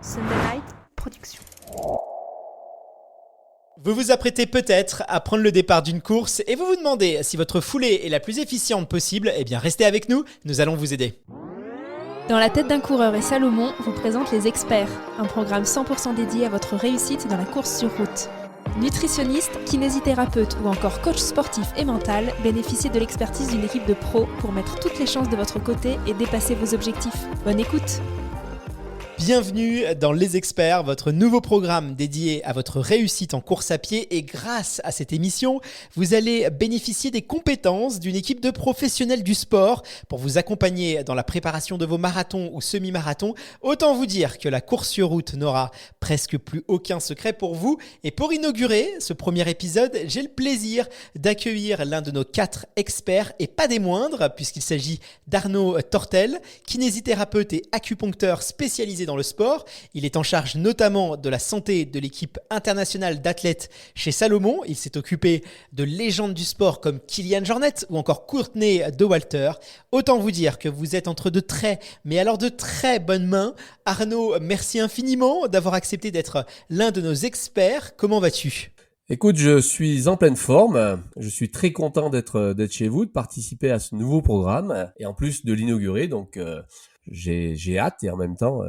Sunday Night Production. Vous vous apprêtez peut-être à prendre le départ d'une course et vous vous demandez si votre foulée est la plus efficiente possible. Eh bien, restez avec nous, nous allons vous aider. Dans la tête d'un coureur et Salomon vous présente Les Experts, un programme 100% dédié à votre réussite dans la course sur route. Nutritionniste, kinésithérapeute ou encore coach sportif et mental, bénéficiez de l'expertise d'une équipe de pros pour mettre toutes les chances de votre côté et dépasser vos objectifs. Bonne écoute! Bienvenue dans Les Experts, votre nouveau programme dédié à votre réussite en course à pied. Et grâce à cette émission, vous allez bénéficier des compétences d'une équipe de professionnels du sport pour vous accompagner dans la préparation de vos marathons ou semi-marathons. Autant vous dire que la course sur route n'aura presque plus aucun secret pour vous. Et pour inaugurer ce premier épisode, j'ai le plaisir d'accueillir l'un de nos 4 experts et pas des moindres, puisqu'il s'agit d'Arnaud Tortel, kinésithérapeute et acupuncteur spécialisé dans le sport. Il est en charge notamment de la santé de l'équipe internationale d'athlètes chez Salomon. Il s'est occupé de légendes du sport comme Kilian Jornet ou encore Courtney Dauwalter. Autant vous dire que vous êtes entre de très bonnes mains. Arnaud, merci infiniment d'avoir accepté d'être l'un de nos experts. Comment vas-tu ? Écoute, je suis en pleine forme. Je suis très content d'être chez vous, de participer à ce nouveau programme et en plus de l'inaugurer. Donc, j'ai hâte et en même temps,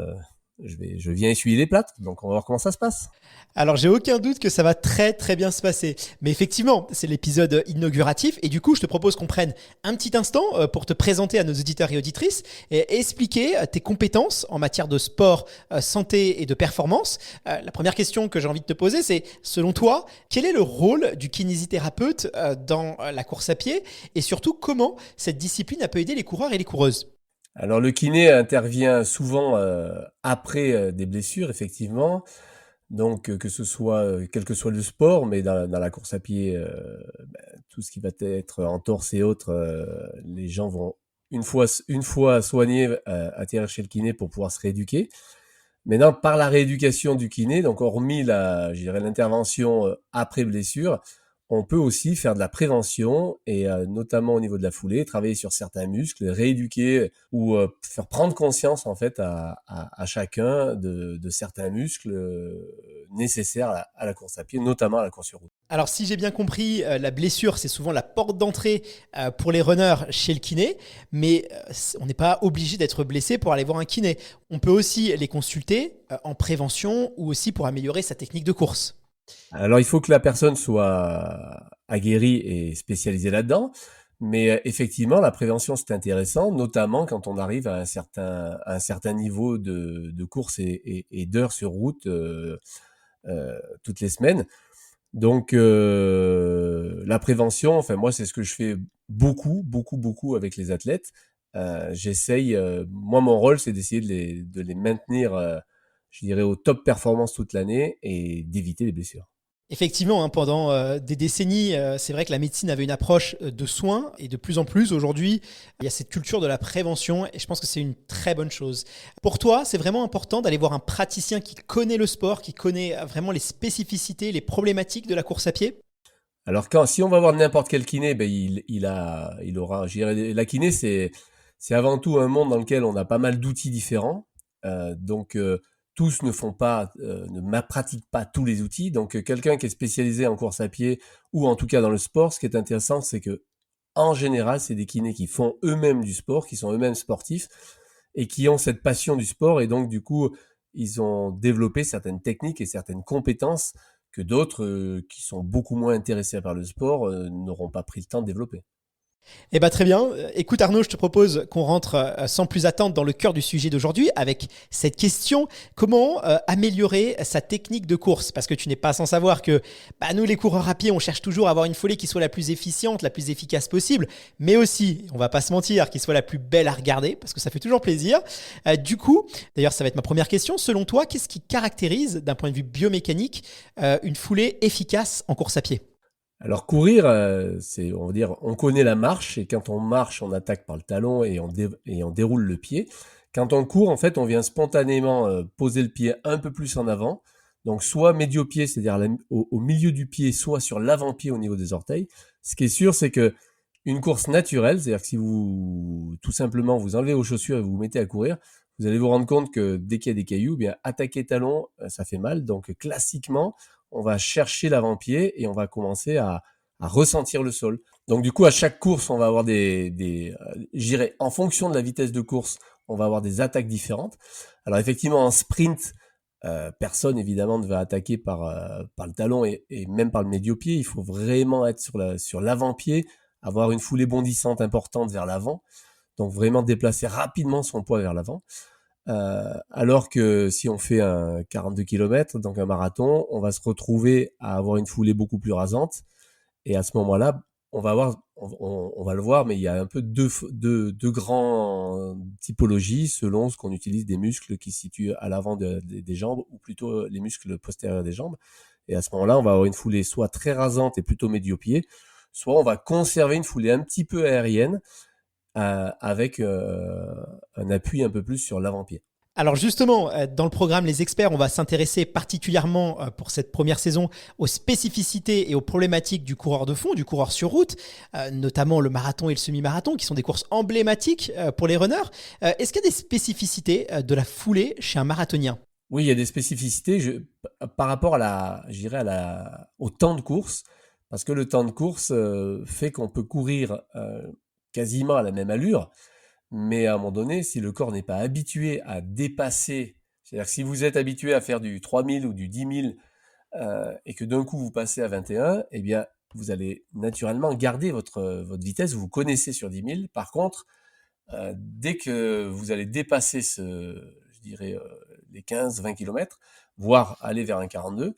je viens essuyer les plâtres. Donc, on va voir comment ça se passe. Alors, j'ai aucun doute que ça va très bien se passer. Mais effectivement, c'est l'épisode inauguratif. Et du coup, je te propose qu'on prenne un petit instant pour te présenter à nos auditeurs et auditrices et expliquer tes compétences en matière de sport, santé et de performance. La première question que j'ai envie de te poser, c'est, selon toi, quel est le rôle du kinésithérapeute dans la course à pied? Et surtout, comment cette discipline a pu aider les coureurs et les coureuses? Alors, le kiné intervient souvent après des blessures, effectivement. Donc, que ce soit, quel que soit le sport, mais dans la course à pied, tout ce qui va être entorse et autres, les gens vont, une fois soignés, atterrir chez le kiné pour pouvoir se rééduquer. Maintenant, par la rééducation du kiné, donc hormis je dirais l'intervention après blessure, on peut aussi faire de la prévention et notamment au niveau de la foulée, travailler sur certains muscles, rééduquer ou faire prendre conscience en fait à chacun de certains muscles nécessaires à la course à pied, notamment à la course sur route. Alors, si j'ai bien compris, la blessure, c'est souvent la porte d'entrée pour les runners chez le kiné, mais on n'est pas obligé d'être blessé pour aller voir un kiné. On peut aussi les consulter en prévention ou aussi pour améliorer sa technique de course. Alors, il faut que la personne soit aguerrie et spécialisée là-dedans, mais effectivement, la prévention, c'est intéressant, notamment quand on arrive à un certain niveau de course et d'heures sur route toutes les semaines. Donc, la prévention, enfin moi, c'est ce que je fais beaucoup avec les athlètes. J'essaye, moi, mon rôle, c'est d'essayer de les maintenir, je dirais, au top performance toute l'année et d'éviter les blessures. Effectivement, hein, pendant des décennies, c'est vrai que la médecine avait une approche de soins et de plus en plus aujourd'hui, il y a cette culture de la prévention et je pense que c'est une très bonne chose. Pour toi, c'est vraiment important d'aller voir un praticien qui connaît le sport, qui connaît vraiment les spécificités, les problématiques de la course à pied? Alors si on va voir n'importe quel kiné, ben il aura, je dirais, la kiné, c'est avant tout un monde dans lequel on a pas mal d'outils différents. Donc tous ne pratiquent pas tous les outils. Donc quelqu'un qui est spécialisé en course à pied ou en tout cas dans le sport, ce qui est intéressant, c'est que en général, c'est des kinés qui font eux-mêmes du sport, qui sont eux-mêmes sportifs et qui ont cette passion du sport et donc du coup, ils ont développé certaines techniques et certaines compétences que d'autres qui sont beaucoup moins intéressés par le sport n'auront pas pris le temps de développer. Eh bien très bien. Écoute Arnaud, je te propose qu'on rentre sans plus attendre dans le cœur du sujet d'aujourd'hui avec cette question, comment améliorer sa technique de course? Parce que tu n'es pas sans savoir que nous les coureurs à pied, on cherche toujours à avoir une foulée qui soit la plus efficiente, la plus efficace possible, mais aussi, on va pas se mentir, qui soit la plus belle à regarder, parce que ça fait toujours plaisir. Du coup, d'ailleurs ça va être ma première question, selon toi, qu'est-ce qui caractérise d'un point de vue biomécanique une foulée efficace en course à pied? Alors courir, on va dire, on connaît la marche et quand on marche, on attaque par le talon et on déroule le pied. Quand on court, en fait, on vient spontanément poser le pied un peu plus en avant. Donc soit médio-pied, c'est-à-dire au milieu du pied, soit sur l'avant-pied au niveau des orteils. Ce qui est sûr, c'est que une course naturelle, c'est-à-dire que si vous tout simplement vous enlevez vos chaussures et vous vous mettez à courir, vous allez vous rendre compte que dès qu'il y a des cailloux, bien attaquer talon, ça fait mal. Donc classiquement, on va chercher l'avant-pied et on va commencer à ressentir le sol. Donc du coup, à chaque course, on va avoir j'irai en fonction de la vitesse de course, on va avoir des attaques différentes. Alors effectivement, en sprint, personne évidemment ne va attaquer par le talon et même par le médio-pied. Il faut vraiment être sur l'avant-pied, avoir une foulée bondissante importante vers l'avant. Donc vraiment déplacer rapidement son poids vers l'avant. Alors que si on fait un 42 km, donc un marathon, on va se retrouver à avoir une foulée beaucoup plus rasante. Et à ce moment-là, on va le voir, mais il y a un peu deux grands typologies selon ce qu'on utilise des muscles qui se situent à l'avant des jambes ou plutôt les muscles postérieurs des jambes. Et à ce moment-là, on va avoir une foulée soit très rasante et plutôt médio-pied, soit on va conserver une foulée un petit peu aérienne avec un appui un peu plus sur l'avant-pied. Alors justement, dans le programme Les Experts, on va s'intéresser particulièrement pour cette première saison aux spécificités et aux problématiques du coureur de fond, du coureur sur route, notamment le marathon et le semi-marathon, qui sont des courses emblématiques pour les runners. Est-ce qu'il y a des spécificités de la foulée chez un marathonien ? Oui, il y a des spécificités par rapport au temps de course, parce que le temps de course fait qu'on peut courir quasiment à la même allure, mais à un moment donné, si le corps n'est pas habitué à dépasser, c'est-à-dire que si vous êtes habitué à faire du 3000 ou du 10 000 et que d'un coup vous passez à 21, eh bien vous allez naturellement garder votre vitesse, vous connaissez sur 10 000. Par contre, dès que vous allez dépasser les 15-20 km, voire aller vers un 42,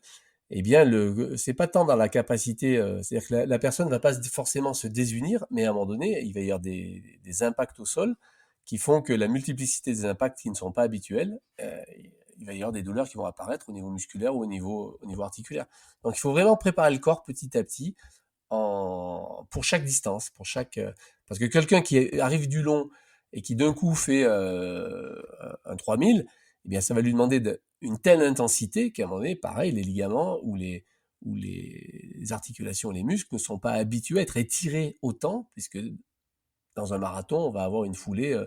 eh bien, c'est pas tant dans la capacité, c'est-à-dire que la personne va pas forcément se désunir, mais à un moment donné, il va y avoir des impacts au sol qui font que la multiplicité des impacts qui ne sont pas habituels, il va y avoir des douleurs qui vont apparaître au niveau musculaire ou au niveau articulaire. Donc, il faut vraiment préparer le corps petit à petit pour chaque distance, parce que quelqu'un qui arrive du long et qui d'un coup fait un 3000, eh bien, ça va lui demander une telle intensité qu'à un moment donné, pareil, les ligaments ou les articulations, les muscles ne sont pas habitués à être étirés autant, puisque dans un marathon, on va avoir une foulée,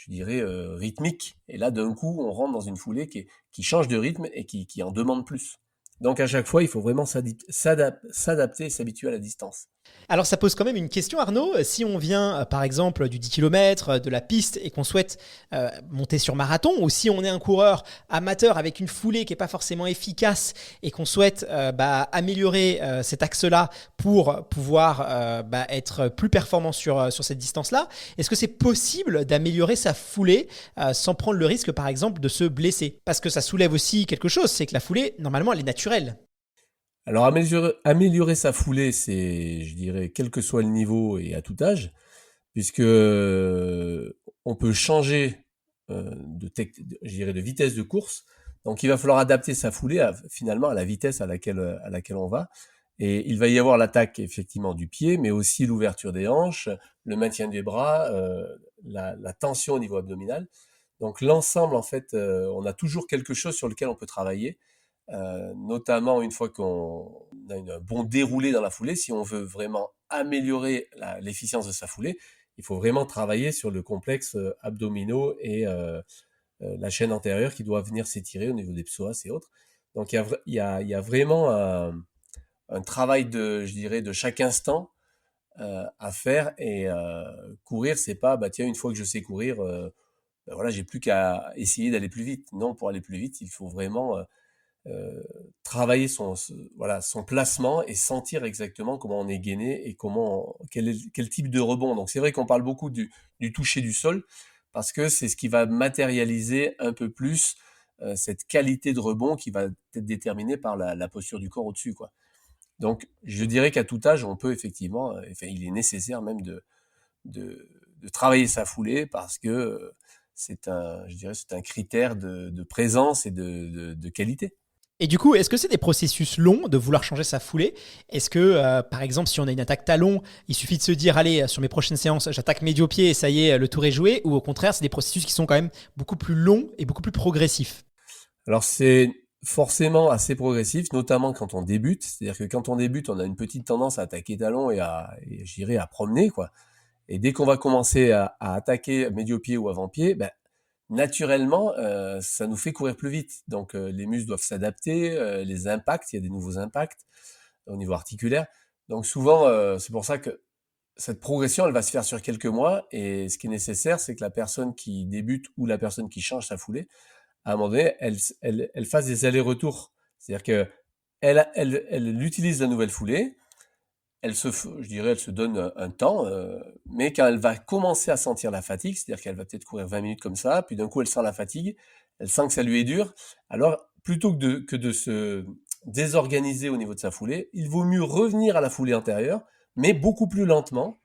rythmique. Et là, d'un coup, on rentre dans une foulée qui change de rythme et qui en demande plus. Donc à chaque fois, il faut vraiment s'adapter et s'habituer à la distance. Alors ça pose quand même une question, Arnaud. Si on vient par exemple du 10 km, de la piste et qu'on souhaite monter sur marathon, ou si on est un coureur amateur avec une foulée qui n'est pas forcément efficace et qu'on souhaite améliorer cet axe-là pour pouvoir être plus performant sur cette distance-là, est-ce que c'est possible d'améliorer sa foulée sans prendre le risque par exemple de se blesser ? Parce que ça soulève aussi quelque chose, c'est que la foulée, normalement, elle est naturelle. Alors améliorer sa foulée, c'est, je dirais, quel que soit le niveau et à tout âge, puisque on peut changer de vitesse de course. Donc il va falloir adapter sa foulée finalement à la vitesse à laquelle on va. Et il va y avoir l'attaque effectivement du pied, mais aussi l'ouverture des hanches, le maintien des bras, la tension au niveau abdominal. Donc l'ensemble, en fait, on a toujours quelque chose sur lequel on peut travailler. Notamment une fois qu'on a un bon déroulé dans la foulée, si on veut vraiment améliorer l'efficience de sa foulée, il faut vraiment travailler sur le complexe abdominaux et la chaîne antérieure qui doit venir s'étirer au niveau des psoas et autres. Donc il y a vraiment un travail de chaque instant à faire, et courir, c'est pas tiens, une fois que je sais courir, voilà, j'ai plus qu'à essayer d'aller plus vite. Non, pour aller plus vite, il faut vraiment travailler son placement et sentir exactement comment on est gainé et quel type de rebond. Donc c'est vrai qu'on parle beaucoup du toucher du sol, parce que c'est ce qui va matérialiser un peu plus cette qualité de rebond qui va être déterminée par la posture du corps au-dessus, quoi. Donc je dirais qu'à tout âge, on peut effectivement, il est nécessaire même de travailler sa foulée, parce que c'est un critère de présence et de qualité. Et du coup, est-ce que c'est des processus longs de vouloir changer sa foulée ? Est-ce que, par exemple, si on a une attaque talon, il suffit de se dire, allez, sur mes prochaines séances, j'attaque médio-pied et ça y est, le tour est joué ? Ou au contraire, c'est des processus qui sont quand même beaucoup plus longs et beaucoup plus progressifs ? Alors c'est forcément assez progressif, notamment quand on débute. C'est-à-dire que quand on débute, on a une petite tendance à attaquer talon et à promener, quoi. Et dès qu'on va commencer à attaquer médio-pied ou avant-pied, naturellement, ça nous fait courir plus vite. Donc, les muscles doivent s'adapter, les impacts, il y a des nouveaux impacts au niveau articulaire. Donc souvent, c'est pour ça que cette progression, elle va se faire sur quelques mois. Et ce qui est nécessaire, c'est que la personne qui débute ou la personne qui change sa foulée, à un moment donné, elle fasse des allers-retours. C'est-à-dire que elle utilise la nouvelle foulée, je dirais, elle se donne un temps, mais quand elle va commencer à sentir la fatigue, c'est-à-dire qu'elle va peut-être courir 20 minutes comme ça, puis d'un coup elle sent la fatigue, elle sent que ça lui est dur, alors plutôt que de se désorganiser au niveau de sa foulée, il vaut mieux revenir à la foulée antérieure, mais beaucoup plus lentement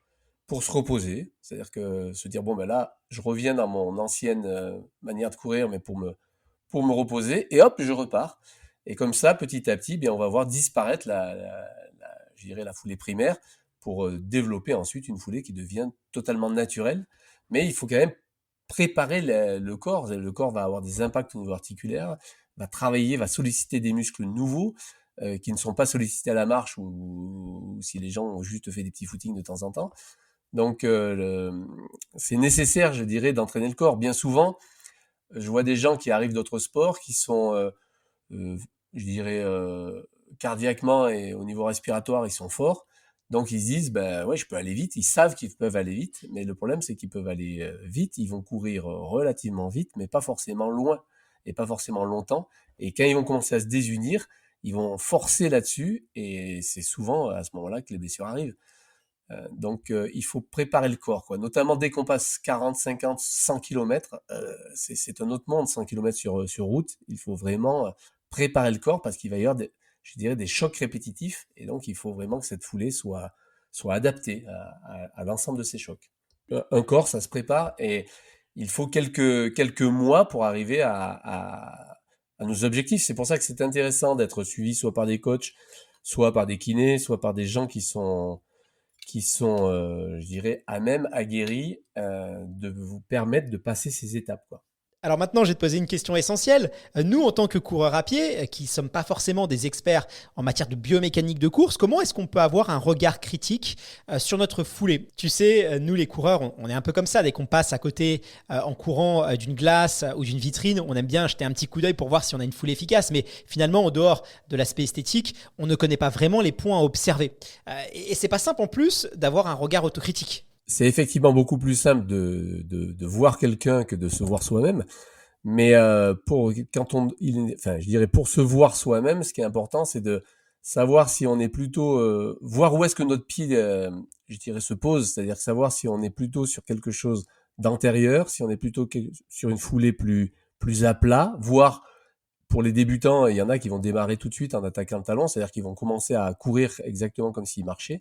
pour se reposer, c'est-à-dire que se dire, bon ben là, je reviens dans mon ancienne manière de courir, mais pour me reposer, et hop, je repars. Et comme ça, petit à petit, bien, on va voir disparaître je dirais la foulée primaire pour développer ensuite une foulée qui devient totalement naturelle. Mais il faut quand même préparer le corps. Le corps va avoir des impacts au niveau articulaire, va travailler, va solliciter des muscles nouveaux qui ne sont pas sollicités à la marche ou si les gens ont juste fait des petits footings de temps en temps. Donc c'est nécessaire, je dirais, d'entraîner le corps. Bien souvent, je vois des gens qui arrivent d'autres sports qui sont, je dirais, cardiaquement et au niveau respiratoire, ils sont forts. Donc ils se disent, ben ouais, je peux aller vite. Ils savent qu'ils peuvent aller vite, mais le problème, c'est qu'ils peuvent aller vite. Ils vont courir relativement vite, mais pas forcément loin et pas forcément longtemps. Et quand ils vont commencer à se désunir, ils vont forcer là-dessus et c'est souvent à ce moment-là que les blessures arrivent. Donc, il faut préparer le corps, quoi. Notamment dès qu'on passe 40, 50, 100 km, c'est un autre monde, 100 km sur route. Il faut vraiment préparer le corps parce qu'il va y avoir, je dirais, des chocs répétitifs. Et donc, il faut vraiment que cette foulée soit adaptée à l'ensemble de ces chocs. Un corps, ça se prépare et il faut quelques mois pour arriver à nos objectifs. C'est pour ça que c'est intéressant d'être suivi soit par des coachs, soit par des kinés, soit par des gens qui sont, je dirais, à même, aguerris de vous permettre de passer ces étapes, quoi. Alors maintenant, je vais te poser une question essentielle. Nous, en tant que coureurs à pied, qui ne sommes pas forcément des experts en matière de biomécanique de course, comment est-ce qu'on peut avoir un regard critique sur notre foulée? Tu sais, nous les coureurs, on est un peu comme ça. Dès qu'on passe à côté en courant d'une glace ou d'une vitrine, on aime bien jeter un petit coup d'œil pour voir si on a une foulée efficace. Mais finalement, en dehors de l'aspect esthétique, on ne connaît pas vraiment les points à observer. Et c'est pas simple en plus d'avoir un regard autocritique. C'est effectivement beaucoup plus simple de voir quelqu'un que de se voir soi-même. Mais enfin, je dirais pour se voir soi-même, ce qui est important, c'est de savoir si on est plutôt, voir où est-ce que notre pied, je dirais, se pose, c'est-à-dire savoir si on est plutôt sur quelque chose d'antérieur, si on est plutôt sur une foulée plus à plat, voire pour les débutants, il y en a qui vont démarrer tout de suite en attaquant le talon, c'est-à-dire qu'ils vont commencer à courir exactement comme s'ils marchaient.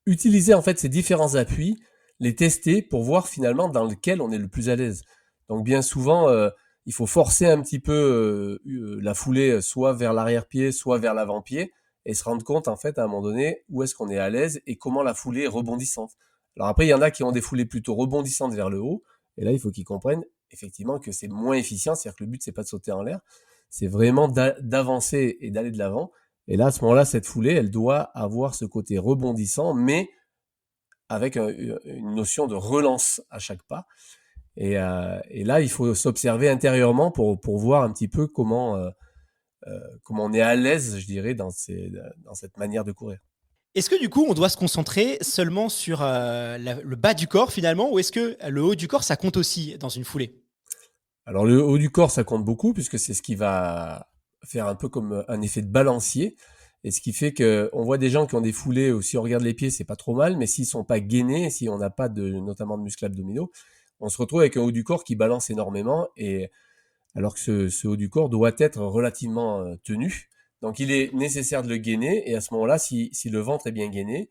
Utiliser en fait ces différents appuis, les tester pour voir finalement dans lequel on est le plus à l'aise. Donc bien souvent, il faut forcer un petit peu la foulée soit vers l'arrière-pied, soit vers l'avant-pied et se rendre compte en fait à un moment donné où est-ce qu'on est à l'aise et comment la foulée est rebondissante. Alors après, il y en a qui ont des foulées plutôt rebondissantes vers le haut et là, il faut qu'ils comprennent effectivement que c'est moins efficient, c'est-à-dire que le but c'est pas de sauter en l'air, c'est vraiment d'avancer et d'aller de l'avant. Et là, à ce moment-là, cette foulée, elle doit avoir ce côté rebondissant, mais avec une notion de relance à chaque pas. Et là, il faut s'observer intérieurement pour voir un petit peu comment on est à l'aise, je dirais, dans cette manière de courir. Est-ce que du coup, on doit se concentrer seulement sur le bas du corps finalement, ou est-ce que le haut du corps, ça compte aussi dans une foulée? Alors, le haut du corps, ça compte beaucoup, puisque c'est ce qui va faire un peu comme un effet de balancier. Et ce qui fait qu'on voit des gens qui ont des foulées, ou si on regarde les pieds, c'est pas trop mal, mais s'ils sont pas gainés, si on n'a pas notamment de muscles abdominaux, on se retrouve avec un haut du corps qui balance énormément, et alors que ce haut du corps doit être relativement tenu. Donc il est nécessaire de le gainer, et à ce moment-là, si le ventre est bien gainé,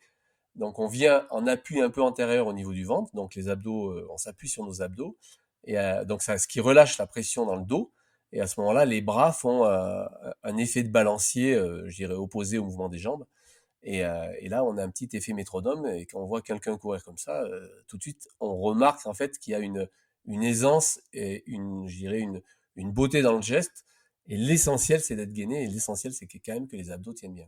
donc on vient en appui un peu antérieur au niveau du ventre, donc les abdos, on s'appuie sur nos abdos, et donc ça, ce qui relâche la pression dans le dos, et à ce moment-là, les bras font un effet de balancier, je dirais opposé au mouvement des jambes, et là on a un petit effet métronome, et quand on voit quelqu'un courir comme ça, tout de suite on remarque en fait qu'il y a une aisance et je dirais une beauté dans le geste, et l'essentiel c'est d'être gainé, et l'essentiel c'est quand même que les abdos tiennent bien.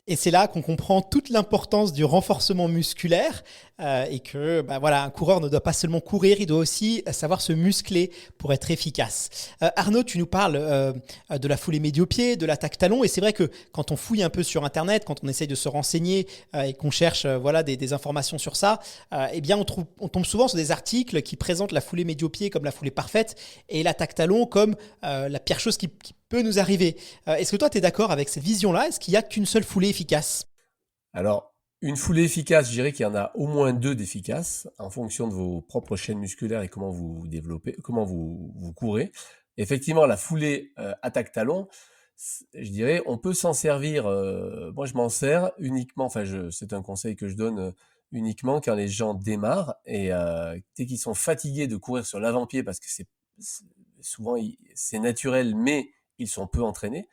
Et c'est là qu'on comprend toute l'importance du renforcement musculaire et que voilà, un coureur ne doit pas seulement courir, il doit aussi savoir se muscler pour être efficace. Arnaud, tu nous parles de la foulée médio-pied, de l'attaque talon, et c'est vrai que quand on fouille un peu sur Internet, quand on essaye de se renseigner et qu'on cherche voilà, des informations sur ça, eh bien on tombe souvent sur des articles qui présentent la foulée médio-pied comme la foulée parfaite et l'attaque talon comme la pire chose qui peut nous arriver. Est-ce que toi, tu es d'accord avec cette vision-là? Est-ce qu'il n'y a qu'une seule foulée efficace? Alors, une foulée efficace, je dirais qu'il y en a au moins deux d'efficaces, en fonction de vos propres chaînes musculaires et comment vous vous développez, comment vous courez. Effectivement, la foulée attaque-talon, je dirais, on peut s'en servir. Moi, je m'en sers uniquement, c'est un conseil que je donne uniquement quand les gens démarrent et dès qu'ils sont fatigués de courir sur l'avant-pied, parce que souvent c'est naturel, mais ils sont peu entraînés.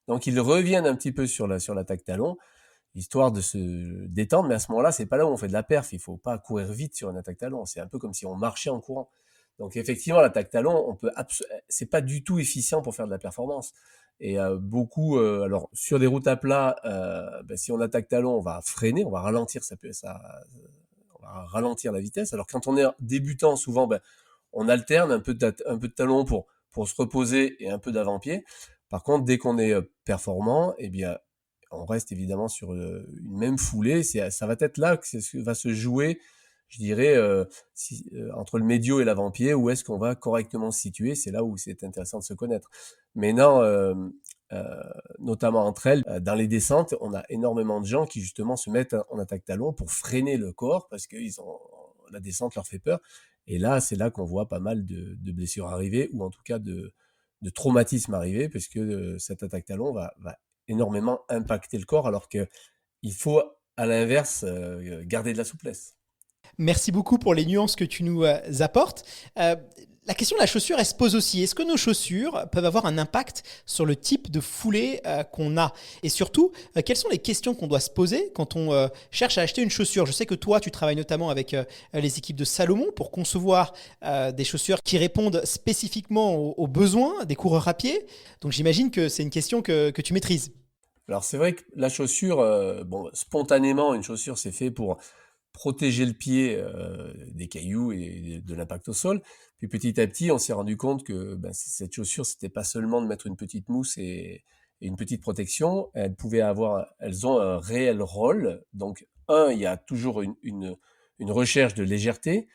Donc, ils reviennent un petit peu sur l'attaque-talon, histoire de se détendre, mais à ce moment-là, c'est pas là où on fait de la perf. Il faut pas courir vite sur une attaque talon. C'est un peu comme si on marchait en courant. Donc effectivement, l'attaque talon, c'est pas du tout efficient pour faire de la performance. Et alors sur des routes à plat, si on attaque talon, on va freiner, on va ralentir, on va ralentir la vitesse. Alors quand on est débutant, souvent, on alterne un peu de talon pour se reposer et un peu d'avant-pied. Par contre, dès qu'on est performant, eh bien, on reste évidemment sur une même foulée. Ça va être là que va se jouer, je dirais, entre le médio et l'avant-pied, où est-ce qu'on va correctement se situer. C'est là où c'est intéressant de se connaître. Mais non, notamment entre elles, dans les descentes, on a énormément de gens qui justement se mettent en attaque talon pour freiner le corps parce que la descente leur fait peur. Et là, c'est là qu'on voit pas mal de blessures arriver, ou en tout cas de traumatismes arriver, parce que cette attaque talon va énormément impacter le corps, alors que il faut, à l'inverse, garder de la souplesse. Merci beaucoup pour les nuances que tu nous apportes. La question de la chaussure, elle se pose aussi. Est-ce que nos chaussures peuvent avoir un impact sur le type de foulée qu'on a? Et surtout, quelles sont les questions qu'on doit se poser quand on cherche à acheter une chaussure? Je sais que toi, tu travailles notamment avec les équipes de Salomon pour concevoir des chaussures qui répondent spécifiquement aux besoins des coureurs à pied. Donc j'imagine que c'est une question que tu maîtrises. Alors c'est vrai que la chaussure, spontanément, une chaussure, c'est fait pour protéger le pied des cailloux et de l'impact au sol. Puis petit à petit, on s'est rendu compte que cette chaussure, c'était pas seulement de mettre une petite mousse et une petite protection. Elles ont un réel rôle. Donc, il y a toujours une recherche de légèreté.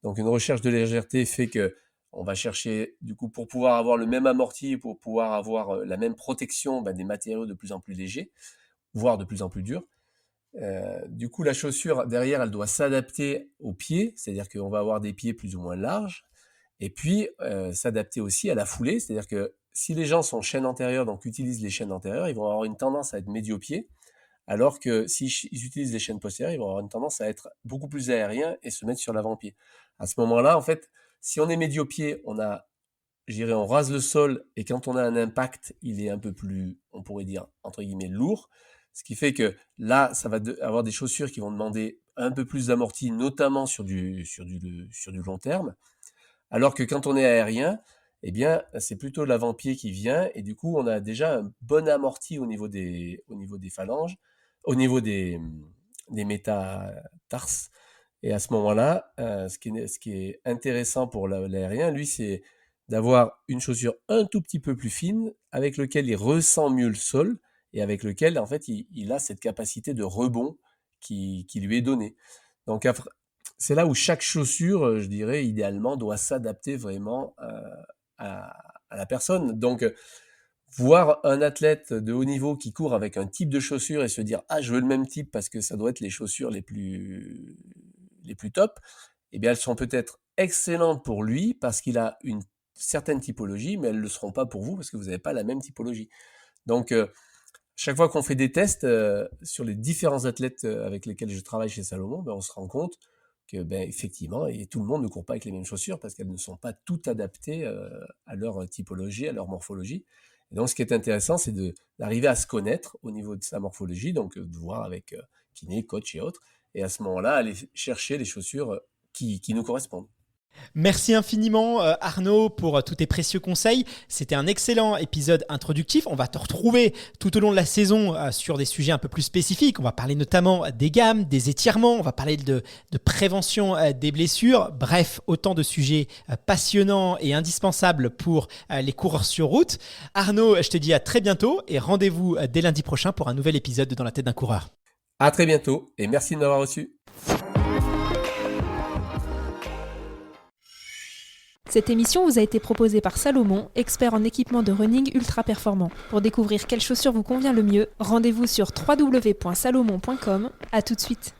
Donc, une recherche de légèreté fait que on va chercher, du coup, pour pouvoir avoir le même amorti, pour pouvoir avoir la même protection, des matériaux de plus en plus légers, voire de plus en plus durs. Du coup, la chaussure, derrière, elle doit s'adapter aux pieds, c'est-à-dire qu'on va avoir des pieds plus ou moins larges, et puis s'adapter aussi à la foulée, c'est-à-dire que si les gens sont chaîne antérieure, donc utilisent les chaînes antérieures, ils vont avoir une tendance à être médio-pied, alors que s'ils utilisent les chaînes postérieures, ils vont avoir une tendance à être beaucoup plus aériens et se mettre sur l'avant-pied. À ce moment-là, en fait, si on est médio-pied, je dirais, on rase le sol, et quand on a un impact, il est un peu plus, on pourrait dire, entre guillemets, lourd. Ce qui fait que là, ça va avoir des chaussures qui vont demander un peu plus d'amorti, notamment sur du long terme. Alors que quand on est aérien, eh bien, c'est plutôt l'avant-pied qui vient, et du coup, on a déjà un bon amorti au niveau des phalanges, au niveau des métatarses. Et à ce moment-là, ce qui est intéressant pour l'aérien, lui, c'est d'avoir une chaussure un tout petit peu plus fine, avec lequel il ressent mieux le sol, et avec lequel, en fait, il a cette capacité de rebond qui lui est donnée. Donc, c'est là où chaque chaussure, je dirais, idéalement, doit s'adapter vraiment à la personne. Donc, voir un athlète de haut niveau qui court avec un type de chaussure et se dire « Ah, je veux le même type parce que ça doit être les chaussures les plus top », eh bien, elles sont peut-être excellentes pour lui parce qu'il a une certaine typologie, mais elles ne le seront pas pour vous parce que vous n'avez pas la même typologie. Donc, chaque fois qu'on fait des tests sur les différents athlètes avec lesquels je travaille chez Salomon, on se rend compte que effectivement, et tout le monde ne court pas avec les mêmes chaussures parce qu'elles ne sont pas toutes adaptées à leur typologie, à leur morphologie. Et donc, ce qui est intéressant, c'est d'arriver à se connaître au niveau de sa morphologie, donc de voir avec kiné, coach et autres, et à ce moment-là, aller chercher les chaussures qui nous correspondent. Merci infiniment Arnaud pour tous tes précieux conseils. C'était un excellent épisode introductif. On va te retrouver tout au long de la saison sur des sujets un peu plus spécifiques. On va parler notamment des gammes, des étirements. On va parler de prévention des blessures. Bref, autant de sujets passionnants et indispensables pour les coureurs sur route. Arnaud, je te dis à très bientôt et rendez-vous dès lundi prochain pour un nouvel épisode de Dans la tête d'un coureur. À très bientôt et merci de m'avoir reçu. Cette émission vous a été proposée par Salomon, expert en équipement de running ultra performant. Pour découvrir quelle chaussure vous convient le mieux, rendez-vous sur www.salomon.com. À tout de suite.